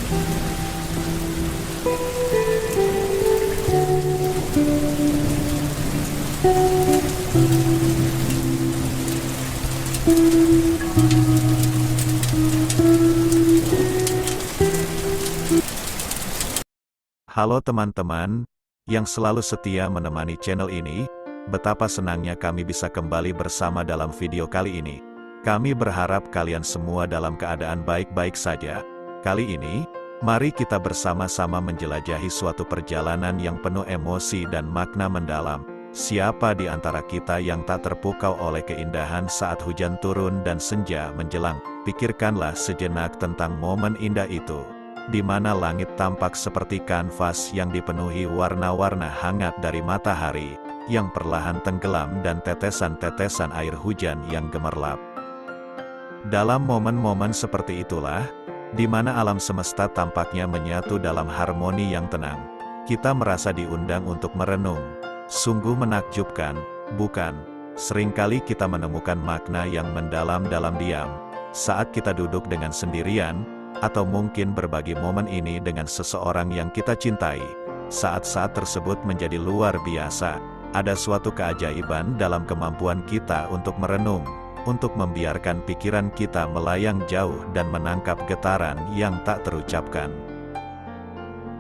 Halo teman-teman, yang selalu setia menemani channel ini, betapa senangnya kami bisa kembali bersama dalam video kali ini. Kami berharap kalian semua dalam keadaan baik-baik saja. Kali ini, mari kita bersama-sama menjelajahi suatu perjalanan yang penuh emosi dan makna mendalam. Siapa di antara kita yang tak terpukau oleh keindahan saat hujan turun dan senja menjelang? Pikirkanlah sejenak tentang momen indah itu, di mana langit tampak seperti kanvas yang dipenuhi warna-warna hangat dari matahari, yang perlahan tenggelam dan tetesan-tetesan air hujan yang gemerlap. Dalam momen-momen seperti itulah, di mana alam semesta tampaknya menyatu dalam harmoni yang tenang, kita merasa diundang untuk merenung. Sungguh menakjubkan, bukan? Seringkali kita menemukan makna yang mendalam dalam diam, saat kita duduk dengan sendirian, atau mungkin berbagi momen ini dengan seseorang yang kita cintai. Saat-saat tersebut menjadi luar biasa. Ada suatu keajaiban dalam kemampuan kita untuk merenung, untuk membiarkan pikiran kita melayang jauh dan menangkap getaran yang tak terucapkan.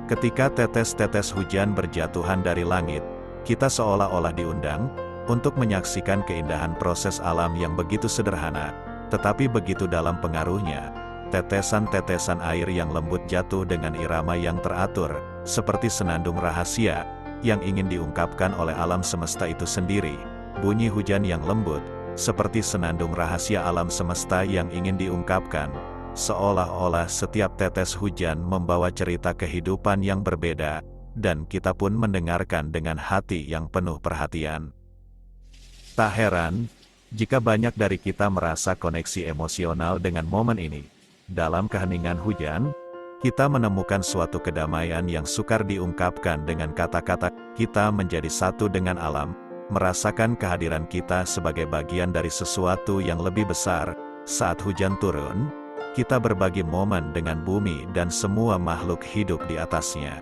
Ketika tetes-tetes hujan berjatuhan dari langit, kita seolah-olah diundang untuk menyaksikan keindahan proses alam yang begitu sederhana, tetapi begitu dalam pengaruhnya. Tetesan-tetesan air yang lembut jatuh dengan irama yang teratur, seperti senandung rahasia yang ingin diungkapkan oleh alam semesta itu sendiri. Bunyi hujan yang lembut, seperti senandung rahasia alam semesta yang ingin diungkapkan. Seolah-olah setiap tetes hujan membawa cerita kehidupan yang berbeda, dan kita pun mendengarkan dengan hati yang penuh perhatian. Tak heran, jika banyak dari kita merasa koneksi emosional dengan momen ini. Dalam keheningan hujan, kita menemukan suatu kedamaian yang sukar diungkapkan dengan kata-kata. Kita menjadi satu dengan alam, merasakan kehadiran kita sebagai bagian dari sesuatu yang lebih besar. Saat hujan turun, kita berbagi momen dengan bumi dan semua makhluk hidup di atasnya.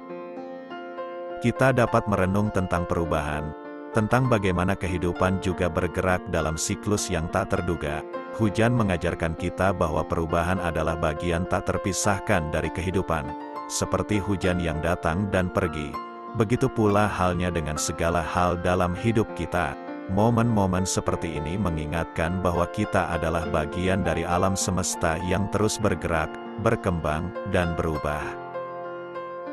Kita dapat merenung tentang perubahan, tentang bagaimana kehidupan juga bergerak dalam siklus yang tak terduga. Hujan mengajarkan kita bahwa perubahan adalah bagian tak terpisahkan dari kehidupan. Seperti hujan yang datang dan pergi, begitu pula halnya dengan segala hal dalam hidup kita. Momen-momen seperti ini mengingatkan bahwa kita adalah bagian dari alam semesta yang terus bergerak, berkembang, dan berubah.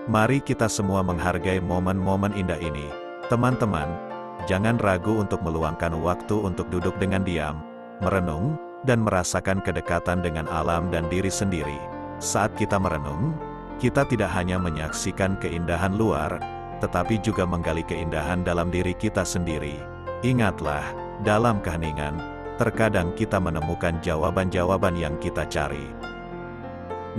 Mari kita semua menghargai momen-momen indah ini. Teman-teman, jangan ragu untuk meluangkan waktu untuk duduk dengan diam, merenung, dan merasakan kedekatan dengan alam dan diri sendiri. Saat kita merenung, kita tidak hanya menyaksikan keindahan luar, tetapi juga menggali keindahan dalam diri kita sendiri. Ingatlah, dalam keheningan, terkadang kita menemukan jawaban-jawaban yang kita cari.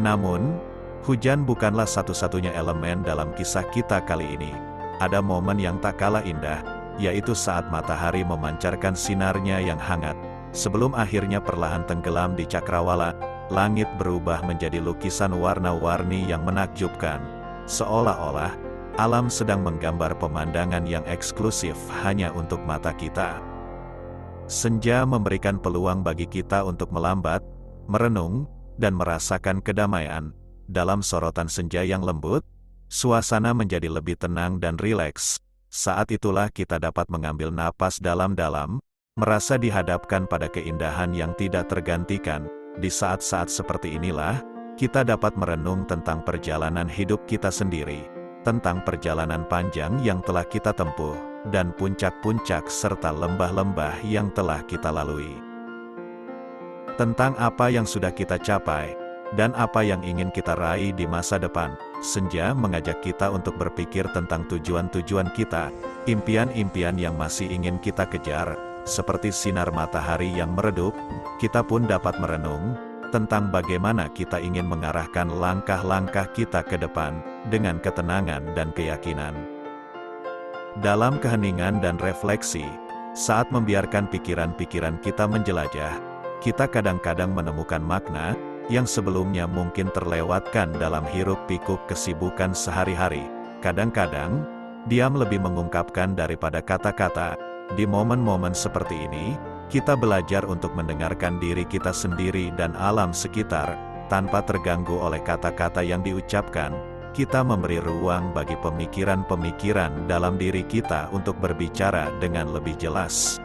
Namun, hujan bukanlah satu-satunya elemen dalam kisah kita kali ini. Ada momen yang tak kalah indah, yaitu saat matahari memancarkan sinarnya yang hangat. Sebelum akhirnya perlahan tenggelam di cakrawala, langit berubah menjadi lukisan warna-warni yang menakjubkan. Seolah-olah, alam sedang menggambar pemandangan yang eksklusif hanya untuk mata kita. Senja memberikan peluang bagi kita untuk melambat, merenung, dan merasakan kedamaian. Dalam sorotan senja yang lembut, suasana menjadi lebih tenang dan rileks. Saat itulah kita dapat mengambil napas dalam-dalam, merasa dihadapkan pada keindahan yang tidak tergantikan. Di saat-saat seperti inilah, kita dapat merenung tentang perjalanan hidup kita sendiri, tentang perjalanan panjang yang telah kita tempuh, dan puncak-puncak serta lembah-lembah yang telah kita lalui. Tentang apa yang sudah kita capai, dan apa yang ingin kita raih di masa depan. Senja mengajak kita untuk berpikir tentang tujuan-tujuan kita, impian-impian yang masih ingin kita kejar. Seperti sinar matahari yang meredup, kita pun dapat merenung tentang bagaimana kita ingin mengarahkan langkah-langkah kita ke depan, dengan ketenangan dan keyakinan. Dalam keheningan dan refleksi, saat membiarkan pikiran-pikiran kita menjelajah, kita kadang-kadang menemukan makna yang sebelumnya mungkin terlewatkan dalam hiruk-pikuk kesibukan sehari-hari. Kadang-kadang, diam lebih mengungkapkan daripada kata-kata. Di momen-momen seperti ini, kita belajar untuk mendengarkan diri kita sendiri dan alam sekitar, tanpa terganggu oleh kata-kata yang diucapkan. Kita memberi ruang bagi pemikiran-pemikiran dalam diri kita untuk berbicara dengan lebih jelas.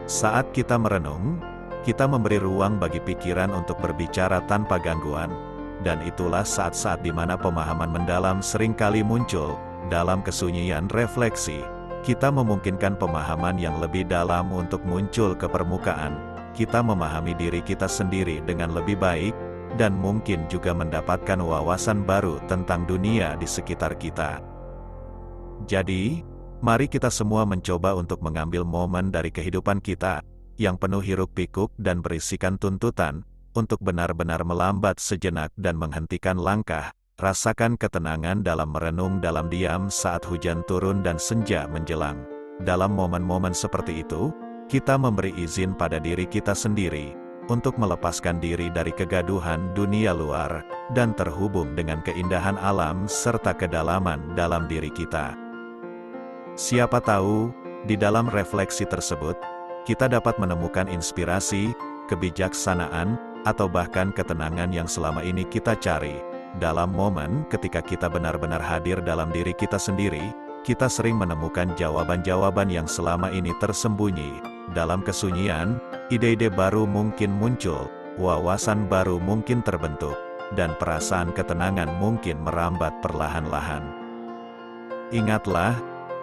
Saat kita merenung, kita memberi ruang bagi pikiran untuk berbicara tanpa gangguan, dan itulah saat-saat di mana pemahaman mendalam seringkali muncul. Dalam kesunyian refleksi, kita memungkinkan pemahaman yang lebih dalam untuk muncul ke permukaan. Kita memahami diri kita sendiri dengan lebih baik, dan mungkin juga mendapatkan wawasan baru tentang dunia di sekitar kita. Jadi, mari kita semua mencoba untuk mengambil momen dari kehidupan kita, yang penuh hiruk-pikuk dan berisikan tuntutan, untuk benar-benar melambat sejenak dan menghentikan langkah. Rasakan ketenangan dalam merenung dalam diam saat hujan turun dan senja menjelang. Dalam momen-momen seperti itu, kita memberi izin pada diri kita sendiri, untuk melepaskan diri dari kegaduhan dunia luar, dan terhubung dengan keindahan alam serta kedalaman dalam diri kita. Siapa tahu, di dalam refleksi tersebut, kita dapat menemukan inspirasi, kebijaksanaan, atau bahkan ketenangan yang selama ini kita cari. Dalam momen ketika kita benar-benar hadir dalam diri kita sendiri, kita sering menemukan jawaban-jawaban yang selama ini tersembunyi. Dalam kesunyian, ide-ide baru mungkin muncul, wawasan baru mungkin terbentuk, dan perasaan ketenangan mungkin merambat perlahan-lahan. Ingatlah,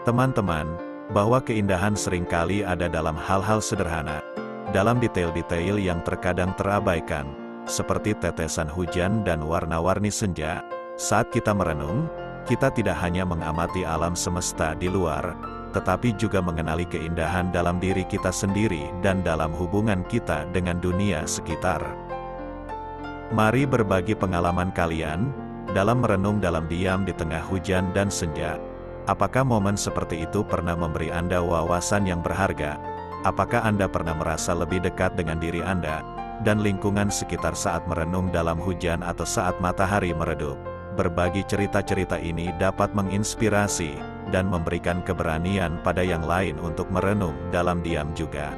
teman-teman, bahwa keindahan seringkali ada dalam hal-hal sederhana, dalam detail-detail yang terkadang terabaikan, seperti tetesan hujan dan warna-warni senja. Saat kita merenung, kita tidak hanya mengamati alam semesta di luar, tetapi juga mengenali keindahan dalam diri kita sendiri dan dalam hubungan kita dengan dunia sekitar. Mari berbagi pengalaman kalian, dalam merenung dalam diam di tengah hujan dan senja. Apakah momen seperti itu pernah memberi Anda wawasan yang berharga? Apakah Anda pernah merasa lebih dekat dengan diri Anda dan lingkungan sekitar saat merenung dalam hujan atau saat matahari meredup? Berbagi cerita-cerita ini dapat menginspirasi dan memberikan keberanian pada yang lain untuk merenung dalam diam juga.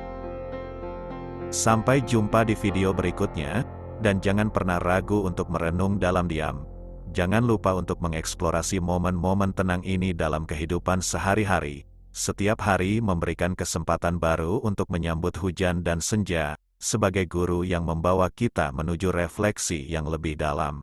Sampai jumpa di video berikutnya, dan jangan pernah ragu untuk merenung dalam diam. Jangan lupa untuk mengeksplorasi momen-momen tenang ini dalam kehidupan sehari-hari. Setiap hari memberikan kesempatan baru untuk menyambut hujan dan senja, sebagai guru yang membawa kita menuju refleksi yang lebih dalam.